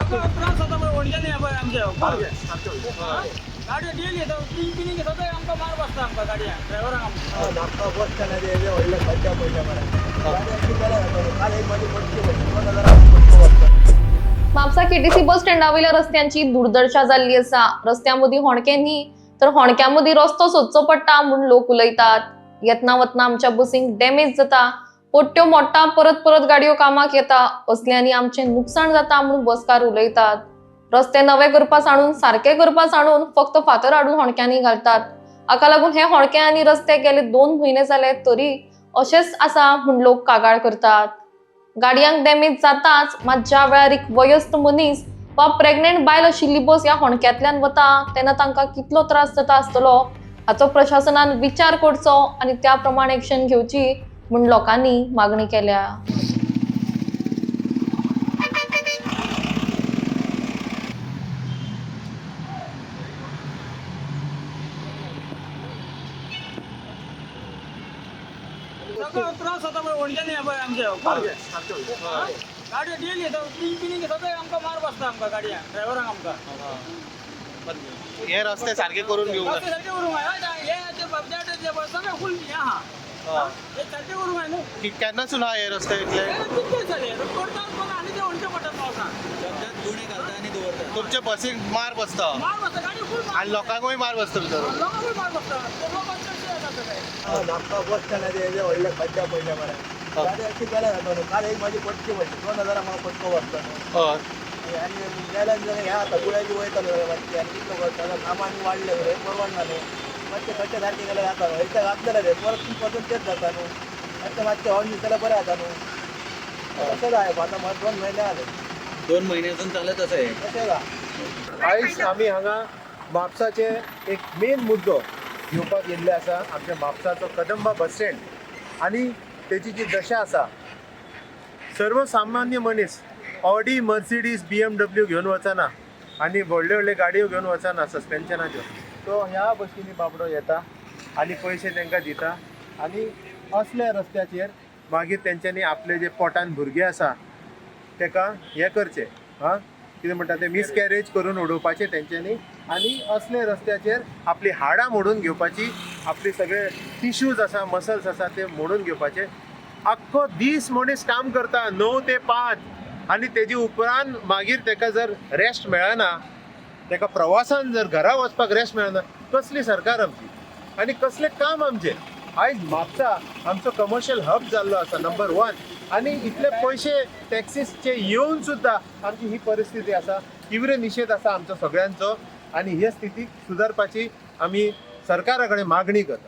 त्रास होता पण ओढक्या नाही आपण आमच्या गाडी डेली येतो तीन पिनी घेतो तर आमका मार बसता आमका गाडी ड्रायव्हरांक आमका नाका बस स्टँड आहे व्हडले खड्ड्या पडल्या मला गाडी अशी गेल्या जातो काल एक माझी पडची होती 2000 वाजता म्हापसा केटीसी बस स्टँडा वयल्या रस्त्यांची दुर्दशा जाल्ली आसा। रस्त्यामदीं होणके न्ही तर होणक्यामदीं रस्तो सोदचो पडटा म्हूण लोक उलयतात। येतना वतना आमच्या बसींक डॅमेज जाता, पोट्ट्यो मोडटा, परत परत गाडयो कामाक येता, असल्यांनी आमचें नुकसाण जाता म्हूण बसकार उलयतात। रस्ते नवे करपा सांडून सारके करपा सांडून फक्त फातर हाडून होणक्यांनी घालतात। हाका लागून हे होणके आनी रस्ते गेले 2 म्हयने जाले तरी अशेंच आसा म्हूण लोक कागाळ करतात। गाडयांक डॅमेज जाताच मात ज्या वेळार एक वयस्क मनीस वा प्रेग्नेंट बायल आशिल्ली बस ह्या होणक्यांतल्यान वता तेन्ना तांकां कितलो त्रास जाता आसतलो हाचो प्रशासनान विचार करचो आनी त्या प्रमाणे एक्शन घेवची म्हूण लोकांनी मागणी केल्या। त्रास होता पण ओढक्या नाही आपण आमच्या गाडी डेली येतो तीन पिनी घेतो तर आमका मार बसता आमका गाडी ड्रायव्हरांक आमका हे रस्ते सारखे करून घेऊ रस्ते सारखे करूंक जाय हे सगळे फुल हे सारखे करूंक जाय न्हू केन्नासून हा हे रस्ते इतले कितके झाले करतात पण आणि ते ओढके पडतात पावसांत तुमचे बसीक मार बसता मार बसता गाडी फुल आणि लोकांकूय मार बसता भितर लोकांकूय मार बसता ते लोक नाका बस स्टँड आहे व्हडले खड्ड्या पडल्या मला गाडी अशी गेल्या जातो काल एक माझी पडची होती 2000 मला पडको वाजता आणि गेल्या ह्या आता गुळ्याची वयतालो मातशी आणि कितलो करता सामान वाढले परवडना न्हू मातशे खड्डे सारखे गेले जाता न्हू एकदा घातलेले ते परत पासून तेच जाता न्हू मातशे मातशे हॉर्न दिसल्यार बरें जाता न्हू तशेंच आहे आता मला 2 महिने आले 2 महिन्यातून चालत असं आहे। तशें का आयज आमी हांगा म्हापसाचे एक मेन मुद्दो घेवपाक येल्ले आसा आमच्या म्हापसाचो कदंबा बस स्टँड आनी तेची जी दशा आसा सर्वसामान्य मनीस ऑडी मर्सिडीज BMW घेवन वचना आनी व्हडल्यो व्हडल्यो गाडयो घेवन वचना सस्पेन्शनाच्यो तो ह्या बसींनी बाबडो येता आनी पयशे तांकां दिता आनी असल्या रस्त्याचेर मागीर तेंच्यांनी आपले जे पोटान भुरगे आसा ताका हें करचें कितें म्हणटा तें मिसकॅरेज करून उडोवपाचें तेंच्यांनी आनी असले रस्त्याचेर आपली हाडां मोडून घेवपाची आपले सगळे टिश्यूज आसा मसल्स आसा ते मोडून घेवपाचे आख्खो दीस मनीस काम करता 9 ते 5 आनी तेजे उपरांत मागीर ताका जर रेस्ट मेळना ताका प्रवासान जर घरा वचपाक रेस्ट मेळना कसली सरकार आमची आनी कसलें काम आमचें आयज म्हापसा आमचो कमर्शियल हब जाल्लो आसा नंबर 1 आनी इतले पयशे टॅक्सीसचे येवन सुद्दां आमची ही परिस्थिती आसा तीव्र निशेध आसा आमचो सगळ्यांचो आनी हे स्थितीक सुदारपाची आमी सरकारा कडेन मागणी करता।